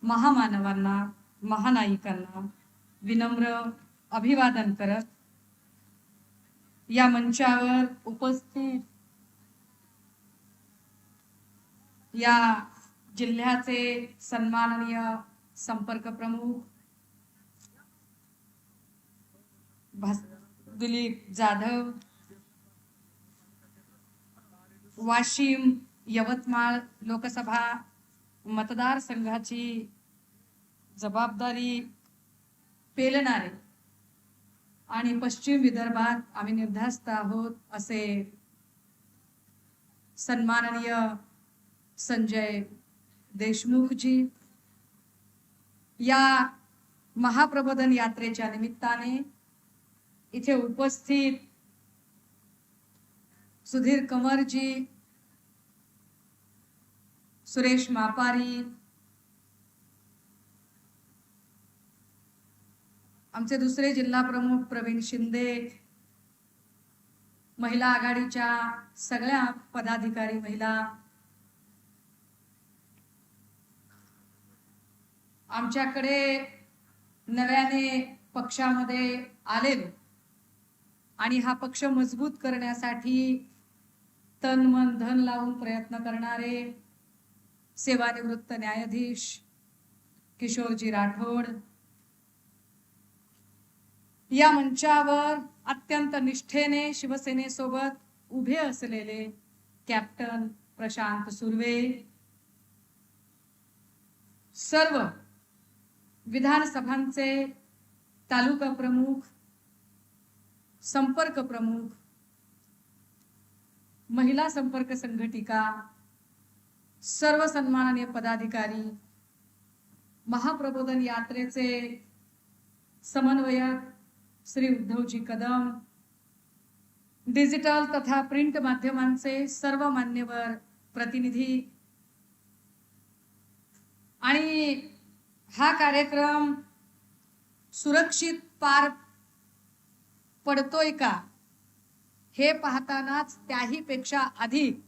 महामानवांना, महानायिकांना विनम्र अभिवादन करत या मंचावर उपस्थित या जिल्ह्याचे सन्माननीय संपर्क प्रमुख दिलीप जाधव, वाशिम यवतमाळ लोकसभा मतदारसंघाची जबाबदारी पेलणारे आणि पश्चिम विदर्भात आम्ही निर्धास्त आहोत असे सन्माननीय संजय देशमुख जी, या महाप्रबोधन यात्रेच्या निमित्ताने इथे उपस्थित सुधीर कंवर जी, सुरेश मापारी, आमचे दुसरे जिल्हा प्रमुख प्रवीण शिंदे, महिला आघाडीच्या सगळ्या पदाधिकारी महिला, आमच्याकडे नव्याने पक्षामध्ये आलेले आणि हा पक्ष मजबूत करण्यासाठी तन मन धन लावून प्रयत्न करणारे सेवानिवृत्त न्यायाधीश किशोरजी राठोड, या मंचावर अत्यंत निष्ठेने शिवसेनेसोबत उभे असलेले कॅप्टन प्रशांत सुर्वे, सर्व विधानसभांचे तालुका प्रमुख, संपर्क प्रमुख, महिला संपर्क संघटिका, सर्व सन्माननीय पदाधिकारी, महाप्रबोधन यात्रेचे समन्वयक श्री उद्धवजी कदम, डिजिटल तथा प्रिंट माध्यमांचे सर्व मान्यवर प्रतिनिधी, आणि हा कार्यक्रम सुरक्षित पार पडतोय का हे पाहतानाच त्याही पेक्षा अधिक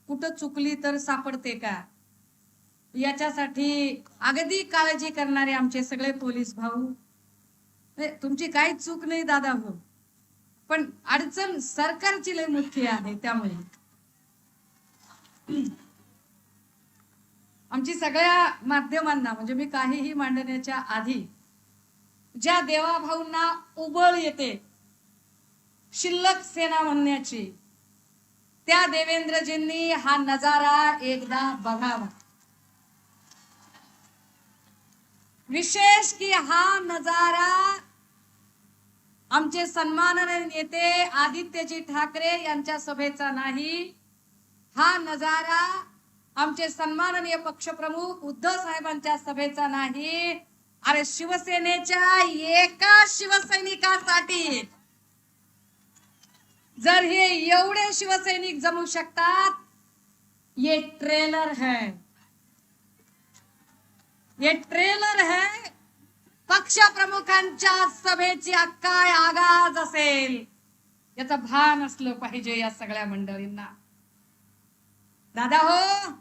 कुठं चुकली तर सापडते का याच्यासाठी अगदी काळजी करणारे आमचे सगळे पोलीस भाऊ, तुमची काही चूक नाही दादा हो, पण अडचण सरकारची लय मोठी आहे, त्यामुळे आमची सगळ्या माध्यमांना, म्हणजे मी काहीही मांडण्याच्या आधी ज्या देवाभाऊंना उबळ येते शिल्लक सेना म्हणण्याची, त्या देवेंद्रजींनी हा नजारा एकदा बघावा। विशेष की हा नजारा आमचे सन्माननीय नेते आदित्यजी ठाकरे यांच्या सभेचा नाही, हा नजारा आमचे सन्माननीय पक्षप्रमुख उद्धव साहेबांच्या सभेचा नाही, अरे शिवसेनेच्या एका शिवसैनिकासाठी जर हे एवढे शिवसैनिक जमू शकतात, ये ट्रेलर है, ये ट्रेलर है पक्ष प्रमुखांच्या सभेची काय आगाज असेल याचं भान असलं पाहिजे या सगळ्या मंडळींना। दादा हो,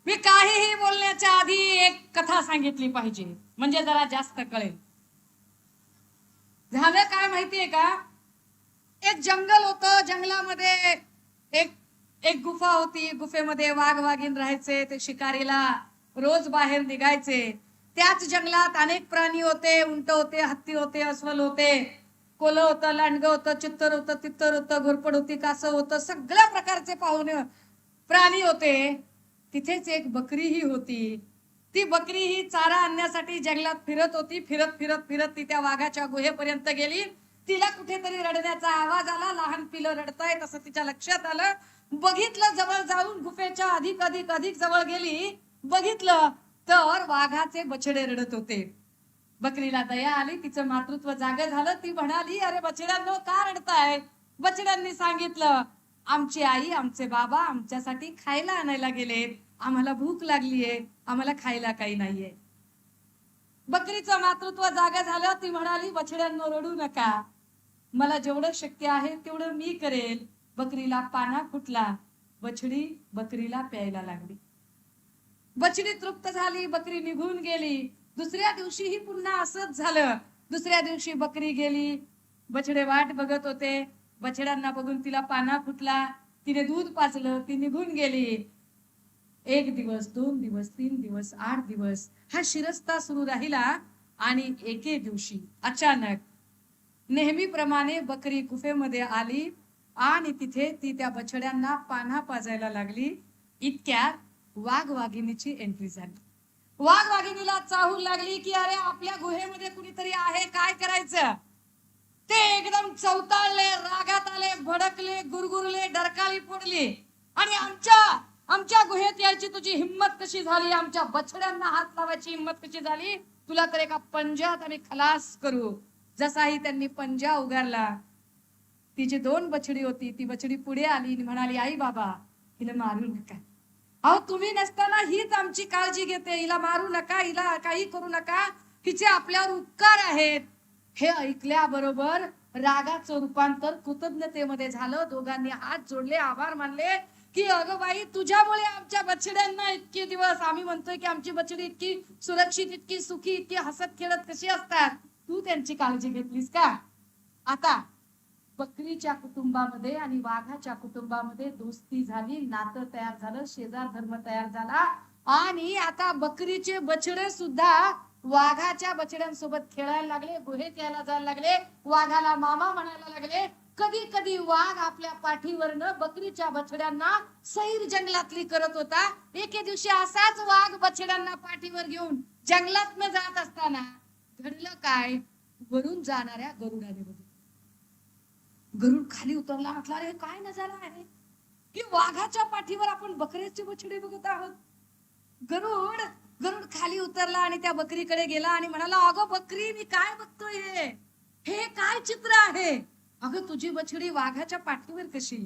मी काहीही बोलण्याच्या आधी एक कथा सांगितली पाहिजे, म्हणजे जरा जास्त कळेल। झालं काय माहितीये का, एक जंगल होतं, जंगलामध्ये एक गुफा होती, गुफेमध्ये वाघ वाघीण राहायचे, ते शिकारीला रोज बाहेर निघायचे। त्याच जंगलात अनेक प्राणी होते, उंट होते, हत्ती होते, अस्वल होते, कोल्ह होतं, लांडगं होतं, चित्तर होतं, तित्तर होतं, घोरपड होती, कासव होतं, सगळ्या प्रकारचे पाहुणे प्राणी होते। तिथेच एक बकरीही होती, ती बकरी ही चारा आणण्यासाठी जंगलात फिरत होती, फिरत फिरत फिरत ती त्या वाघाच्या गुहेपर्यंत गेली, तिला कुठेतरी रडण्याचा आवाज आला, लहान पिलं रडताय तसं तिच्या लक्षात आलं, बघितलं, जवळ जाऊन गुफेच्या अधिक अधिक अधिक जवळ गेली, बघितलं तर वाघाचे बछडे रडत होते। बकरीला दया आली, तिचं मातृत्व जागे झालं, ती म्हणाली, अरे बछड्यांनो का रडताय? बछड्यांनी सांगितलं, आमची आई आमचे बाबा आमच्यासाठी खायला आणायला गेलेत, आम्हाला भूक लागलीये, आम्हाला खायला काही नाहीये। बकरीचं मातृत्व जागा झालं, ती म्हणाली, बछड्यांनो रडू नका, मला जेवढं शक्य आहे तेवढं मी करेल। बकरीला पाना फुटला, बछडी बकरीला प्यायला लागली। बछडी तृप्त झाली, बकरी निघून गेली. दुसऱ्या दिवशीही पुन्हा असंच झालं. दुसऱ्या दिवशी बकरी गेली, बछडे वाट बघत होते. बछड्यांना बघून तिला पाना फुटला, तिने दूध पाजलं, ती निघून गेली. 1 दिवस, 2 दिवस, 3 दिवस, 8 दिवस हा शिरस्ता सुरू राहिला. आणि एके दिवशी अचानक नेहमीप्रमाणे बकरी गुफेमध्ये आली आणि तिथे ती त्या बछड्यांना पाना पाजायला लागली. इतक्यात वाघ वाघिणीची एंट्री झाली. वाघ वाघिणीला चाहूल लागली की अरे आपल्या गुहेमध्ये कुणीतरी आहे, काय करायचं. ते एकदम चौताळले, रागात आले, भडकले, गुरगुरले, डरकाळी पडली. आणि आमच्या गुहेत यायची तुझी हिम्मत कशी झाली, आमच्या बछड्यांना हात लावायची हिम्मत कशी झाली, तुला तर एका पंजात आम्ही खलास करू. जसाही त्यांनी पंजा उगारला, तिची 2 बछडी होती, ती बछडी पुढे आली आणि म्हणाली, आई बाबा हिला मारू नका. अहो तुम्ही नसताना हीच आमची काळजी घेते, हिला मारू नका, हिला काही करू नका, हिचे आपल्यावर उपकार आहेत. हे ऐकल्याबरोबर रागाचं रूपांतर कृतज्ञतेमध्ये झालं. दोघांनी हात जोडले, आभार मानले की अगं बाई तुझ्यामुळे आमच्या बछड्यांना इतके दिवस आम्ही म्हणतोय की आमची बछडी इतकी सुरक्षित, इतकी सुखी, इतकी हसत खेळत कशी असतात, तू त्यांची काळजी घेतलीस का. आता बकरीच्या कुटुंबामध्ये आणि वाघाच्या कुटुंबामध्ये दोस्ती झाली, नातं तयार झालं, शेजार धर्म तयार झाला. आणि आता बकरीचे बछडे सुद्धा वाघाच्या बछड्यांसोबत खेळायला लागले, गुहेत यायला जायला लागले, वाघाला मामा म्हणायला लागले. कधी कधी वाघ आपल्या पाठीवरनं बकरीच्या बछड्यांना सैर जंगलातली करत होता. एके दिवशी असाच वाघ बछड्यांना पाठीवर घेऊन जंगलात जात असताना घडलं काय, वरून जाणाऱ्या गरुडाने बघितलं. गरुड खाली उतरला, म्हटला अरे काय नजारा आहे की वाघाच्या पाठीवर आपण बकऱ्याचे बछडे बघत आहोत. गरुड खाली उतरला आणि त्या बकरीकडे गेला आणि म्हणाला, अगं बकरी मी काय बघतोय, हे काय चित्र आहे. अगं तुझी बछडी वाघाच्या पाठीवर कशी.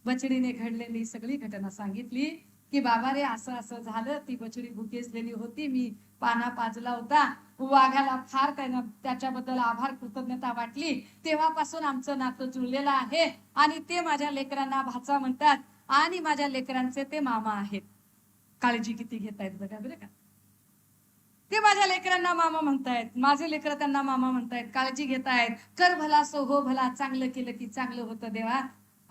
बछडीने घडलेली सगळी घटना सांगितली की बाबा रे असं असं झालं, ती बछडी भुकेसलेली होती, मी पाना पाजला होता, वाघाला फार त्याच्याबद्दल आभार कृतज्ञता वाटली, तेव्हापासून आमचं नातं जुळलेलं आहे. आणि ते माझ्या लेकरांना भाचा म्हणतात आणि माझ्या लेकरांचे ते मामा आहेत. काळजी किती घेतायत बघा बरं का. ते माझ्या लेकरांना मामा म्हणतायत, माझे लेकर त्यांना मामा म्हणतायत, काळजी घेतायत. कर भला सो हो भला, चांगलं केलं की चांगलं होतं देवा,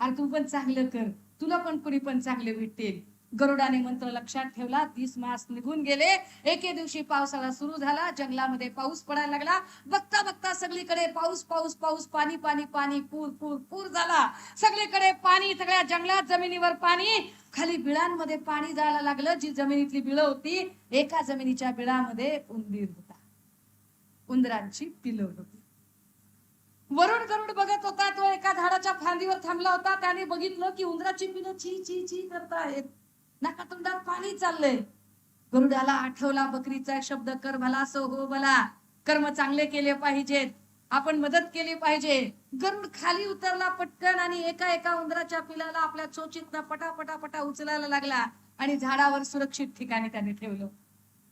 आणि तू पण चांगलं कर, तुला पण कुणी पण चांगले भेटतील. गरुडाने मंत्र लक्षात ठेवला. 30 मास निघून गेले. एके दिवशी पावसाळा सुरू झाला, जंगलामध्ये पाऊस पडायला लागला. बघता बघता सगळीकडे पाऊस पाऊस पाऊस, पाणी पाणी पाणी, पूर पूर पूर झाला. सगळीकडे पाणी, सगळ्या जंगलात जमिनीवर पाणी, खाली बिळांमध्ये पाणी जायला लागलं. जी जमिनीतली बिळं होती, एका जमिनीच्या बिळामध्ये उंदीर होता, उंदरांची पिलं होती. वरुण गरुड बघत होता, तो एका झाडाच्या फांदीवर थांबला होता. त्याने बघितलं की उंदराची पिलं ची ची ची करतायत, नाका तोंडात पाणी चाललंय. गरुडाला आठवला बकरीचा शब्द, कर भला सो हो भला, कर्म चांगले केले पाहिजेत, आपण मदत केली पाहिजे. गरुड खाली उतरला पटकन आणि एका एका उंदराच्या पिलाला आपल्या चोचीतनं पटापटा पटा उचलायला लागला आणि झाडावर सुरक्षित ठिकाणी त्याने ठेवलं.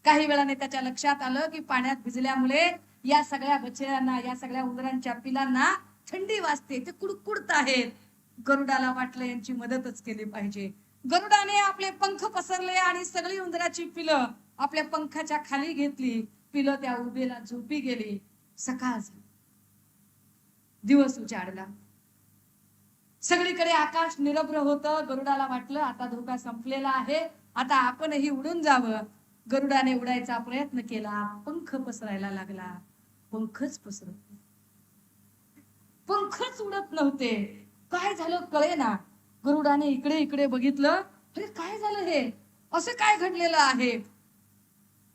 काही वेळाने त्याच्या लक्षात आलं की पाण्यात भिजल्यामुळे या सगळ्या बछड्यांना, या सगळ्या उंदरांच्या पिलांना थंडी वाजते, ते कुडकुडत आहेत. गरुडाला वाटलं यांची मदतच केली पाहिजे. गरुडाने आपले पंख पसरले आणि सगळी उंदराची पिलं आपल्या पंखाच्या खाली घेतली. पिलं त्या उभेला झोपी गेली. सकाळ झाली, दिवस उजाडला, सगळीकडे आकाश निरभ्र होतं. गरुडाला वाटलं आता धोका संपलेला आहे, आता आपणही उडून जावं. गरुडाने उडायचा प्रयत्न केला, पंख पसरायला लागला, पंखच पसरत, पंखच उडत नव्हते. काय झालं कळेना. गरुडाने इकडे इकडे बघितलं, अरे काय झालं हे, असं काय घडलेलं आहे.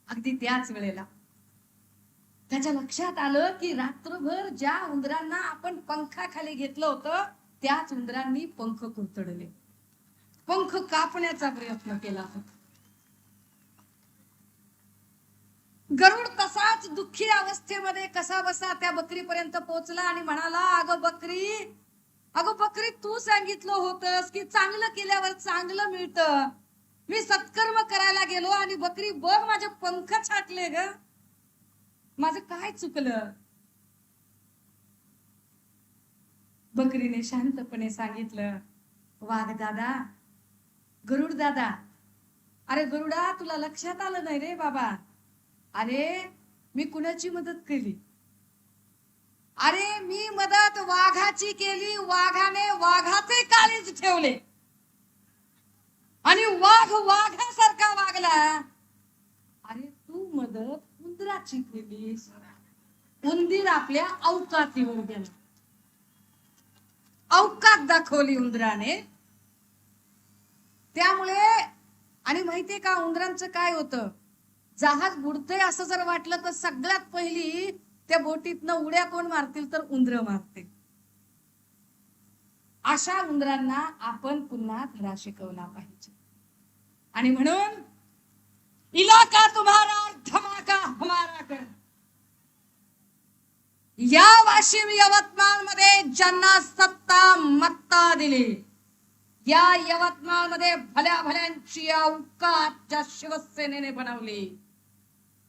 अगदी त्याच वेळेला त्याच्या लक्षात आलं की रात्रभर ज्या उंदरांना आपण पंखाखाली घेतलं होतं, त्याच उंदरांनी पंख कुरतडले, पंख कापण्याचा प्रयत्न केला. गरुड तसाच दुःखी अवस्थेमध्ये कसा बसा त्या बकरीपर्यंत पोहोचला आणि म्हणाला, अगं बकरी तू सांगितलं होतंस की चांगलं केल्यावर चांगलं मिळतं. मी सत्कर्म करायला गेलो आणि बकरी बघ माझे पंख छाटले ग, माझं काय चुकलं. बकरीने शांतपणे सांगितलं, वाघ दादा, गरुड दादा, अरे गरुडा, तुला लक्षात आलं नाही रे बाबा? अरे मी कुणाची मदत केली? अरे मी मदत वाघाची केली. वाघाने वाघाचे काळीज ठेवले आणि वाघ वाघासारखा वागला. अरे तू मदत उंदराची केलीस. उंदीर आपल्या अवकातीवर गेला. अवकात दाखवली उंदराने. त्यामुळे आणि माहितीये का उंदरांचं काय होतं? जहाज बुडतंय असं जर वाटलं तर सगळ्यात पहिली त्या बोटीतनं उड्या कोण मारतील तर उंदर मारते. अशा उंदरांना आपण पुन्हा धडा शिकवला पाहिजे. आणि म्हणून इलाका तुम्हारा और धमाका हमारा कर. या वाशिम यवतमाळ मध्ये ज्यांना सत्ता मत्ता दिली, या यवतमाळ मध्ये भल्या भल्यांची अवकात ज्या शिवसेनेने बनवली,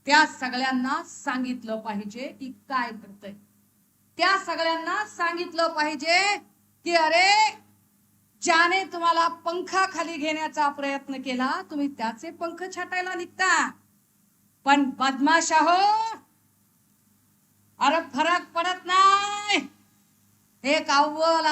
त्या सगळ्यांना सांगितलं पाहिजे की काय करतंय. त्या सगळ्यांना सांगितलं पाहिजे की अरे ज्याने तुम्हाला पंखाखाली घेण्याचा प्रयत्न केला, तुम्ही त्याचे पंख छाटायला निघता. पण बदमाशा हो, अरे फरक पडत नाही. एक अव्वल